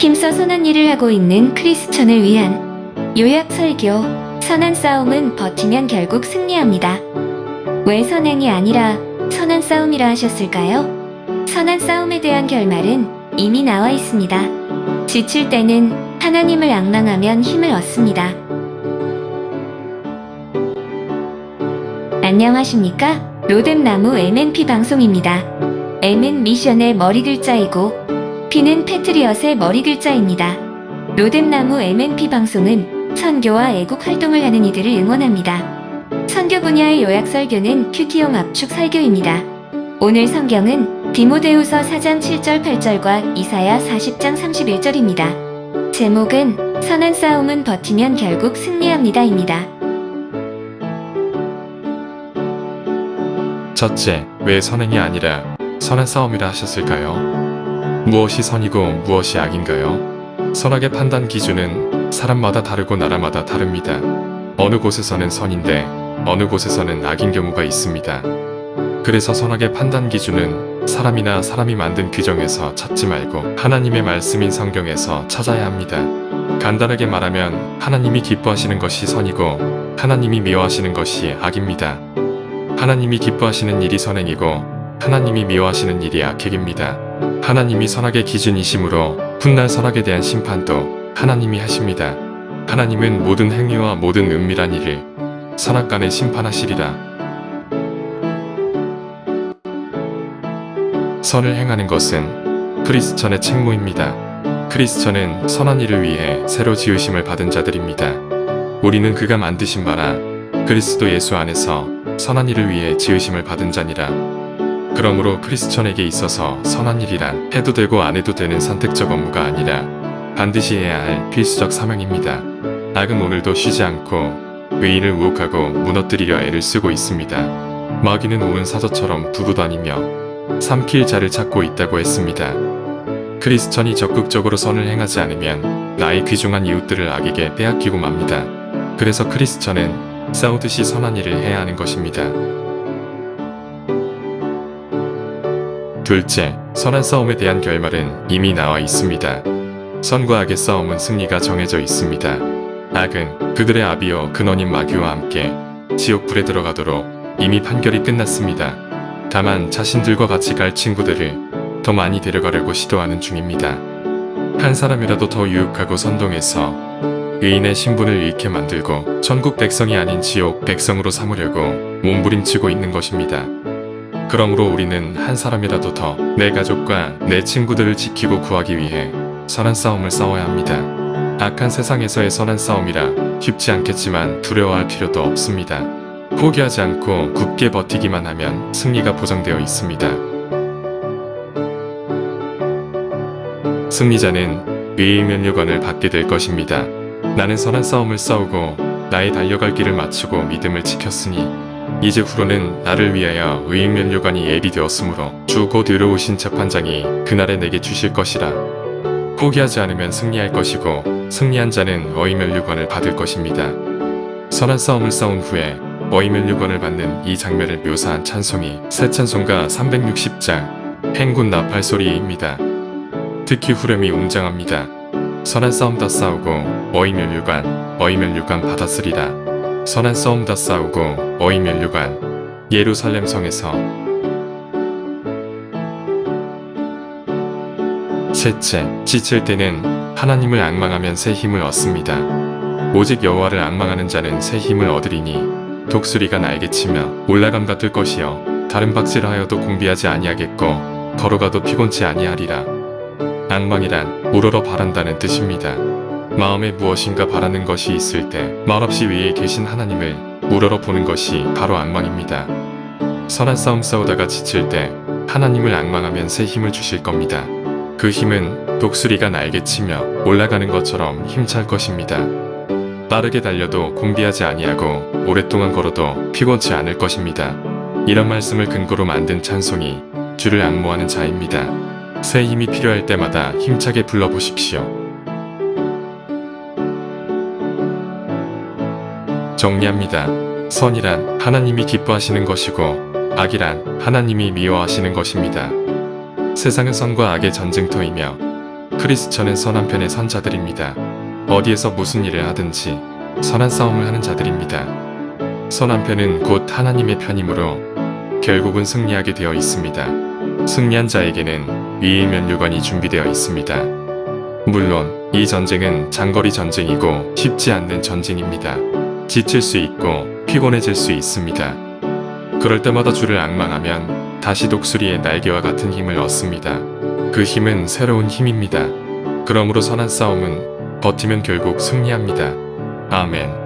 힘써 선한 일을 하고 있는 크리스천을 위한 요약 설교. 선한 싸움은 버티면 결국 승리합니다. 왜 선행이 아니라 선한 싸움이라 하셨을까요? 선한 싸움에 대한 결말은 이미 나와 있습니다. 지칠 때는 하나님을 앙망하면 힘을 얻습니다. 안녕하십니까? 로뎀나무 MNP 방송입니다. M은 미션의 머리 글자이고 P는 패트리엇의 머리 글자입니다. 로뎀나무 MNP 방송은 선교와 애국 활동을 하는 이들을 응원합니다. 선교 분야의 요약 설교는 큐티용 압축 설교입니다. 오늘 성경은 디모데후서 4장 7절 8절과 이사야 40장 31절입니다. 제목은 선한 싸움은 버티면 결국 승리합니다입니다. 첫째, 왜 선행이 아니라 선한 싸움이라 하셨을까요? 무엇이 선이고 무엇이 악인가요? 선악의 판단 기준은 사람마다 다르고 나라마다 다릅니다. 어느 곳에서는 선인데 어느 곳에서는 악인 경우가 있습니다. 그래서 선악의 판단 기준은 사람이나 사람이 만든 규정에서 찾지 말고 하나님의 말씀인 성경에서 찾아야 합니다. 간단하게 말하면 하나님이 기뻐하시는 것이 선이고 하나님이 미워하시는 것이 악입니다. 하나님이 기뻐하시는 일이 선행이고 하나님이 미워하시는 일이 악행입니다. 하나님이 선악의 기준이시므로 훗날 선악에 대한 심판도 하나님이 하십니다. 하나님은 모든 행위와 모든 은밀한 일을 선악간에 심판하시리라. 선을 행하는 것은 크리스천의 책무입니다. 크리스천은 선한 일을 위해 새로 지으심을 받은 자들입니다. 우리는 그가 만드신 바라 그리스도 예수 안에서 선한 일을 위해 지으심을 받은 자니라. 그러므로 크리스천에게 있어서 선한 일이란 해도 되고 안 해도 되는 선택적 업무가 아니라 반드시 해야 할 필수적 사명입니다. 악은 오늘도 쉬지 않고 의인을 유혹하고 무너뜨리려 애를 쓰고 있습니다. 마귀는 온 사자처럼 두고 다니며 삼킬 자를 찾고 있다고 했습니다. 크리스천이 적극적으로 선을 행하지 않으면 나의 귀중한 이웃들을 악에게 빼앗기고 맙니다. 그래서 크리스천은 싸우듯이 선한 일을 해야 하는 것입니다. 둘째, 선한 싸움에 대한 결말은 이미 나와 있습니다. 선과 악의 싸움은 승리가 정해져 있습니다. 악은 그들의 아비여 근원인 마귀와 함께 지옥불에 들어가도록 이미 판결이 끝났습니다. 다만 자신들과 같이 갈 친구들을 더 많이 데려가려고 시도하는 중입니다. 한 사람이라도 더 유혹하고 선동해서 의인의 신분을 잃게 만들고 천국 백성이 아닌 지옥 백성으로 삼으려고 몸부림치고 있는 것입니다. 그러므로 우리는 한 사람이라도 더 내 가족과 내 친구들을 지키고 구하기 위해 선한 싸움을 싸워야 합니다. 악한 세상에서의 선한 싸움이라 쉽지 않겠지만 두려워할 필요도 없습니다. 포기하지 않고 굳게 버티기만 하면 승리가 보장되어 있습니다. 승리자는 의의 면류관을 받게 될 것입니다. 나는 선한 싸움을 싸우고 나의 달려갈 길을 마치고 믿음을 지켰으니 이제 후로는 나를 위하여 의의 면류관이 예비되었으므로 주 곧 의로우신 재판장이 그날에 내게 주실 것이라. 포기하지 않으면 승리할 것이고 승리한 자는 의의 면류관을 받을 것입니다. 선한 싸움을 싸운 후에 의의 면류관을 받는 이 장면을 묘사한 찬송이 새 찬송가 360장 행군 나팔 소리입니다. 특히 후렴이 웅장합니다. 선한 싸움 다 싸우고 의의 면류관 받았으리라. 선한 싸움 다 싸우고 의의 면류관 예루살렘 성에서. 셋째, 지칠 때는 하나님을 앙망하면 새 힘을 얻습니다. 오직 여호와를 앙망하는 자는 새 힘을 얻으리니 독수리가 날개 치며 올라감과 뜰 것이요 다른 박질을 하여도 공비하지 아니하겠고 걸어가도 피곤치 아니하리라. 앙망이란 우러러 바란다는 뜻입니다. 마음에 무엇인가 바라는 것이 있을 때 말없이 위에 계신 하나님을 우러러 보는 것이 바로 앙망입니다. 선한 싸움 싸우다가 지칠 때 하나님을 앙망하면 새 힘을 주실 겁니다. 그 힘은 독수리가 날개치며 올라가는 것처럼 힘찰 것입니다. 빠르게 달려도 공비하지 아니하고 오랫동안 걸어도 피곤치 않을 것입니다. 이런 말씀을 근거로 만든 찬송이 주를 앙모하는 자입니다. 새 힘이 필요할 때마다 힘차게 불러보십시오. 정리합니다. 선이란 하나님이 기뻐하시는 것이고 악이란 하나님이 미워하시는 것입니다. 세상은 선과 악의 전쟁터이며 크리스천은 선한 편의 선자들입니다. 어디에서 무슨 일을 하든지 선한 싸움을 하는 자들입니다. 선한 편은 곧 하나님의 편이므로 결국은 승리하게 되어 있습니다. 승리한 자에게는 위의 면류관이 준비되어 있습니다. 물론 이 전쟁은 장거리 전쟁이고 쉽지 않는 전쟁입니다. 지칠 수 있고 피곤해질 수 있습니다. 그럴 때마다 주를 앙망하면 다시 독수리의 날개와 같은 힘을 얻습니다. 그 힘은 새로운 힘입니다. 그러므로 선한 싸움은 버티면 결국 승리합니다. 아멘.